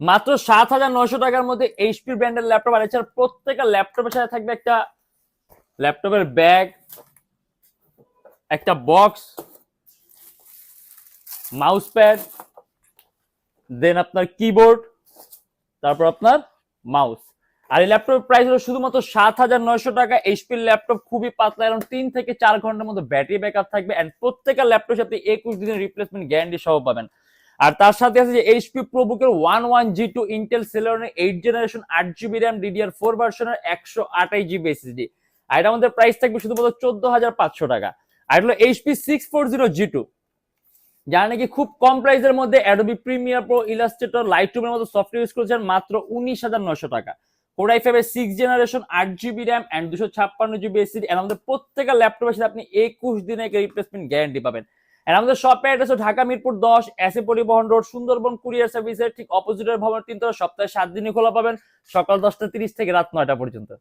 মাত্র 7,900 টাকার মধ্যে এইচপি ব্র্যান্ডের ল্যাপটপ, আর এছাড়া প্রত্যেকটা ল্যাপটপের সাথে থাকবে একটা ল্যাপটপের ব্যাগ, একটা বক্স, মাউস প্যাড, দেন আপনার কিবোর্ড, তারপর আপনার মাউস। আর এই ল্যাপটপের প্রাইস হলো শুধুমাত্র 7,900 টাকা। এইচপির ল্যাপটপ খুবই পাতলা, এবং 3 থেকে 4 ঘন্টার মতো ব্যাটারি ব্যাকআপ থাকবে, এন্ড প্রত্যেকটা ল্যাপটপের সাথে 21 দিনের রিপ্লেসমেন্ট গ্যারান্টি সহ পাবেন। আর তার সাথে আছে যে এইচপি প্রোবুকের 11G2 ইন্টেল সেলেরনের 8 জেনারেশন 8 জিবি র্যাম DDR4 ভার্সনের 128 জিবি এসএসডি। আর এটার মধ্যে প্রাইস থাকবে শুধুমাত্র 14,500 টাকা। আর হলো এইচপি 640G2, যারা নাকি খুব কম প্রাইসের মধ্যে অ্যাডোবি প্রিমিয়ার প্রো, ইলাস্ট্রেটর, লাইটরুমের মতো সফটওয়্যার ইউজ করেছেন মাত্র 19,900 টাকা। কোর i5 এর 6 generation 8 GB RAM and 256 GB SSD. এর আমাদের প্রত্যেকটা ল্যাপটপের সাথে আপনি 21 দিনের রিপ্লেসমেন্ট গ্যারান্টি পাবেন। এর আমাদের shop address Dhaka Mirpur 10, SA পরিবহন রোড, সুন্দরবন কুরিয়ার সার্ভিসের ঠিক অপোজিটের ভবন 3 তলা। সপ্তাহে 7 দিনই খোলা পাবেন, সকাল 10টা 30 থেকে রাত 9টা পর্যন্ত।